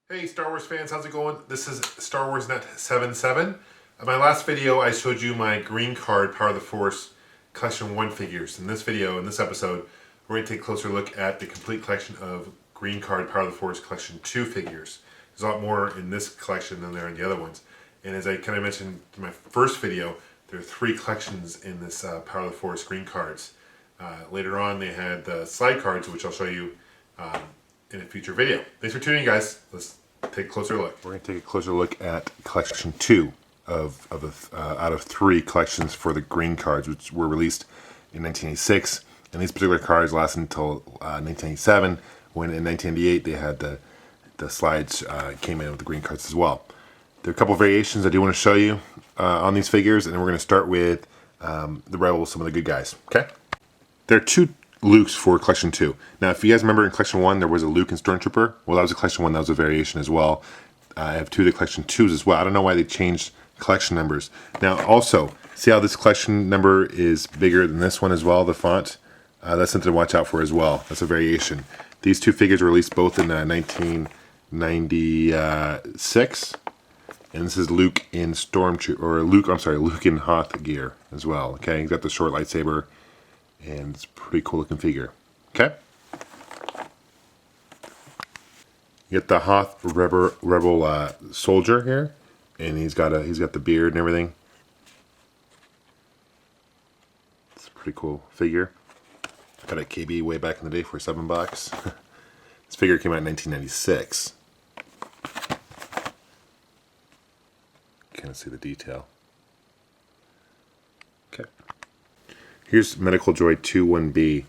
Hey Star Wars fans, how's it going? This is Star-Wars-Nut77. In my last video I showed you my green card Power of the Force Collection 1 figures. In this video, in this episode, we're going to take a closer look at the complete collection of green card Power of the Force Collection 2 figures. There's a lot more in this collection than there are in the other ones. And as I kind of mentioned in my first video, there are 3 collections in this Power of the Force green cards. Later on they had the slide cards, which I'll show you in a future video. Thanks for tuning in, guys. Let's take a closer look. We're going to take a closer look at collection 2 out of 3 collections for the green cards, which were released in 1986. And these particular cards lasted until 1987, when in 1988 they had the slides came in with the green cards as well. There are a couple of variations I do want to show you on these figures, and we're going to start with the Rebels, some of the good guys. Okay? There are 2 Lukes for Collection 2. Now, if you guys remember in Collection 1, there was a Luke and Stormtrooper. Well, that was a Collection 1, that was a variation as well. I have 2 of the Collection 2s as well. I don't know why they changed collection numbers. Now, also, see how this collection number is bigger than this one as well, the font? That's something to watch out for as well. That's a variation. These 2 figures were released both in 1996. And this is Luke in Luke in Hoth gear as well. Okay, he's got the short lightsaber. And it's a pretty cool looking figure. Okay? You get the Hoth rebel soldier here, and he's got the beard and everything. It's a pretty cool figure. I got a KB way back in the day for $7. This figure came out in 1996. Kind of see the detail. Okay. Here's Medical Droid 21B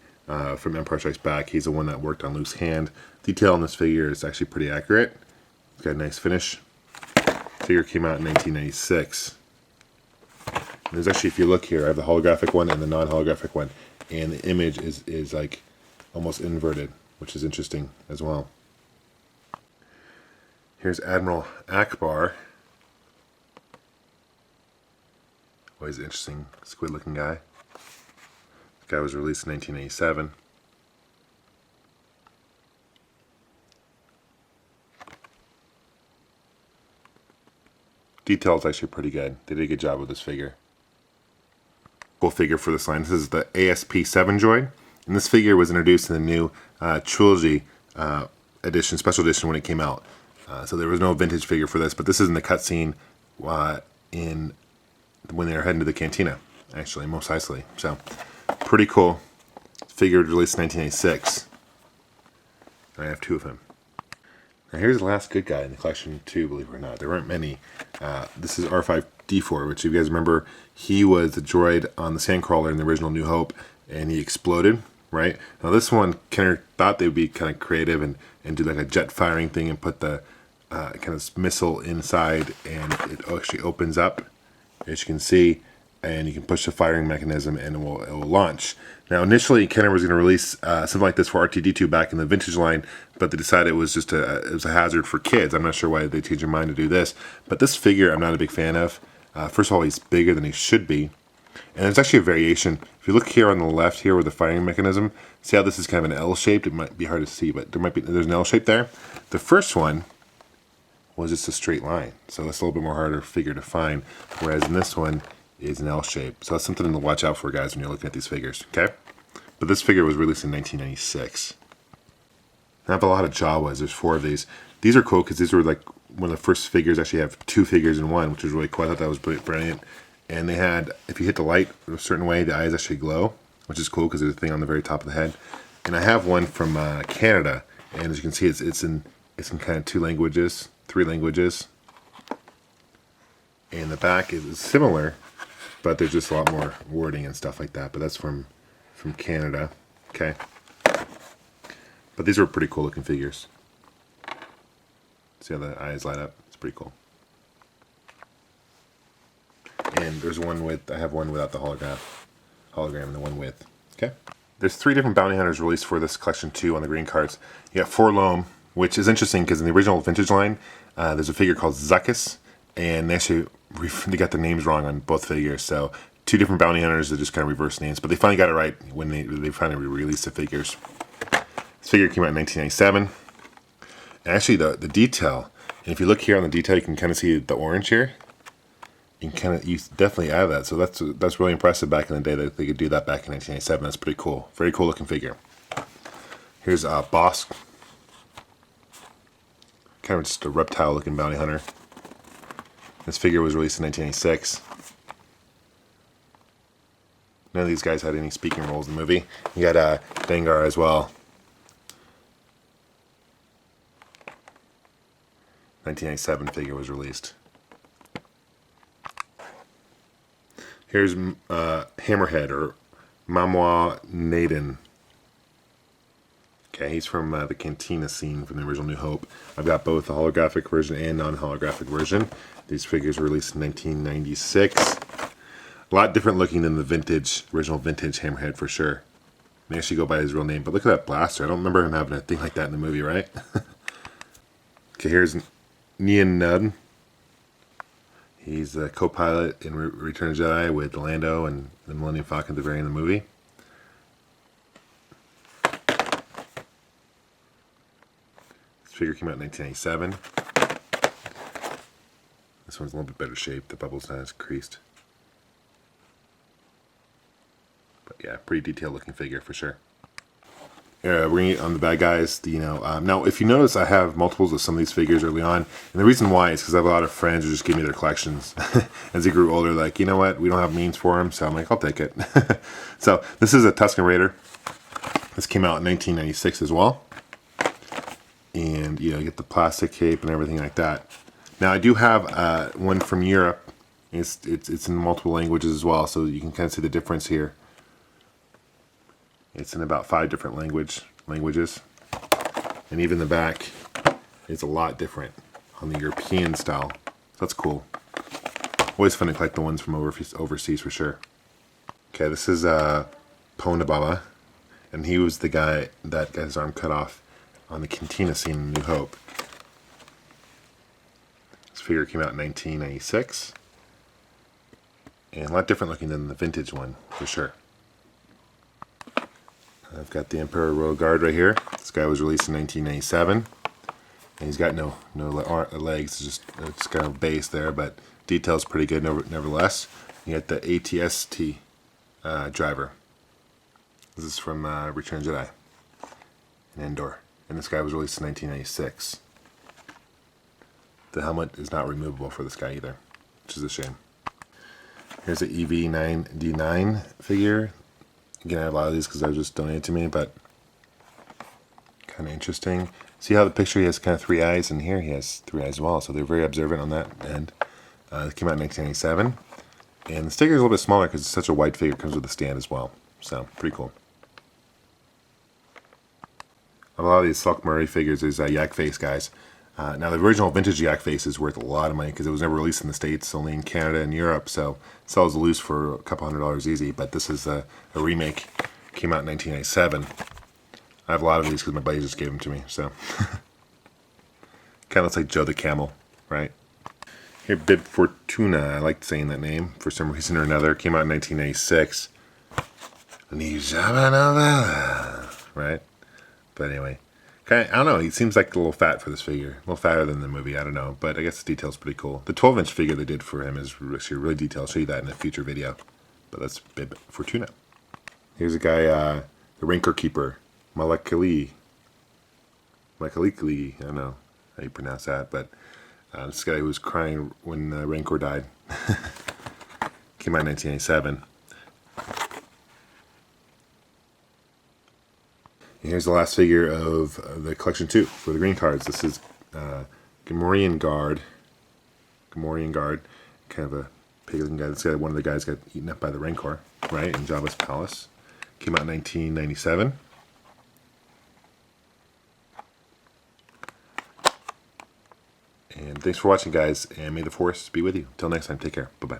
from Empire Strikes Back. He's the one that worked on Luke's hand. Detail on this figure is actually pretty accurate. It's got a nice finish. Figure came out in 1996. And there's actually, if you look here, I have the holographic one and the non-holographic one. And the image is like almost inverted, which is interesting as well. Here's Admiral Ackbar. Always an interesting squid-looking guy. Guy was released in 1987. Detail is actually pretty good. They did a good job with this figure. Cool figure for this line. This is the ASP7 Joy. And this figure was introduced in the new trilogy edition, special edition when it came out. So there was no vintage figure for this, but this is in the cutscene when they were heading to the cantina, actually, most precisely. So pretty cool. Figure released in 1986. I have 2 of him. Now here's the last good guy in the collection 2, believe it or not. There weren't many. This is R5-D4, which if you guys remember, he was the droid on the Sandcrawler in the original New Hope, and he exploded, right? Now this one, Kenner thought they would be kind of creative and do like a jet firing thing and put the kind of missile inside, and it actually opens up, as you can see. And you can push the firing mechanism and it will launch. Now initially Kenner was going to release something like this for R2-D2 back in the vintage line, but they decided it was just a hazard for kids. I'm not sure why they changed their mind to do this, but this figure I'm not a big fan of. First of all, he's bigger than he should be, and there's actually a variation. If you look here on the left here with the firing mechanism, see how this is kind of an L-shaped? It might be hard to see, but there's an L shape there. The first one was just a straight line, so it's a little bit more harder figure to find, whereas in this one is an L shape. So that's something to watch out for, guys, when you're looking at these figures, okay? But this figure was released in 1996. I have a lot of Jawas. There's 4 of these. These are cool because these were like one of the first figures actually have 2 figures in one, which is really cool. I thought that was brilliant. And they had, if you hit the light a certain way, the eyes actually glow, which is cool because there's a thing on the very top of the head. And I have one from Canada, and as you can see, it's in kind of 2 languages, 3 languages. And the back is similar, but there's just a lot more wording and stuff like that. But that's from Canada, okay? But these are pretty cool looking figures. See how the eyes light up? It's pretty cool. And there's one with, I have one without the hologram and the one with, okay? There's 3 different bounty hunters released for this collection 2 on the green cards. You got Forlom, which is interesting because in the original vintage line, there's a figure called Zuckuss, and they got their names wrong on both figures, so 2 different bounty hunters that just kind of reverse names, but they finally got it right when they finally re-released the figures. This figure came out in 1997, Actually, the detail, and if you look here on the detail, you can kind of see the orange here. You can you definitely add that. So that's really impressive back in the day that they could do that back in 1987. That's pretty cool. Very cool looking figure. Here's Boss. Kind of just a reptile looking bounty hunter. This figure was released in 1986. None of these guys had any speaking roles in the movie. You got Dengar as well. 1997 figure was released. Here's Hammerhead, or Mauryan. Okay, he's from the Cantina scene from the original New Hope. I've got both the holographic version and non-holographic version. These figures were released in 1996. A lot different looking than the original vintage Hammerhead for sure. May actually go by his real name, but look at that blaster. I don't remember him having a thing like that in the movie, right? Okay, here's Nien Nunn. He's the co-pilot in Return of the Jedi with Lando and the Millennium Falcon at the very end of the movie. This figure came out in 1987. This one's a little bit better shape. The bubble's not as creased. But yeah, pretty detailed looking figure for sure. We're going to get on the bad guys. Now, if you notice, I have multiples of some of these figures early on. And the reason why is because I have a lot of friends who just give me their collections. As they grew older, like, you know what, we don't have means for them. So I'm like, I'll take it. So this is a Tuscan Raider. This came out in 1996 as well. And, you get the plastic cape and everything like that. Now, I do have one from Europe. It's in multiple languages as well. So you can kind of see the difference here. It's in about 5 different languages. And even the back is a lot different on the European style. So that's cool. Always fun to collect the ones from overseas for sure. Okay, this is Ponababa. And he was the guy that got his arm cut off on the Cantina scene in New Hope. This figure came out in 1996. And a lot different looking than the vintage one, for sure. I've got the Emperor Guard right here. This guy was released in 1997. And he's got no legs, it's just kind of base there, but detail's pretty good nevertheless. You got the ATST driver. This is from Return of the Jedi in Endor. And this guy was released in 1996. The helmet is not removable for this guy either, which is a shame. Here's the EV9D9 figure. Again, I have a lot of these because they were just donated to me, but kind of interesting. See how the picture he has kind of 3 eyes, and here he has 3 eyes as well, so they're very observant on that end. It came out in 1997. And the sticker is a little bit smaller because it's such a wide figure. It comes with a stand as well. So, pretty cool. A lot of these Saelk-Marae figures is Yakface guys. Now, the original vintage Yakface is worth a lot of money because it was never released in the States, only in Canada and Europe. So, it sells loose for a couple $100 easy. But this is a remake. Came out in 1997. I have a lot of these because my buddy just gave them to me. So, kind of looks like Joe the Camel, right? Here, Bib Fortuna. I like saying that name for some reason or another. Came out in 1996. Right? But anyway. I don't know, he seems like a little fat for this figure. A little fatter than the movie, I don't know. But I guess the detail's pretty cool. The 12-inch figure they did for him is actually really detailed. I'll show you that in a future video. But that's Bib Fortuna. Here's a guy, the Rancor Keeper. Malakali. I don't know how you pronounce that. But this guy who was crying when Rancor died. Came out in 1987. And here's the last figure of the collection 2 for the green cards. This is Mauryan Guard. Mauryan Guard, kind of a pig-looking guy. This guy, one of the guys got eaten up by the Rancor, right, in Jabba's palace. Came out in 1997. And thanks for watching, guys, and may the Force be with you. Till next time, take care. Bye-bye.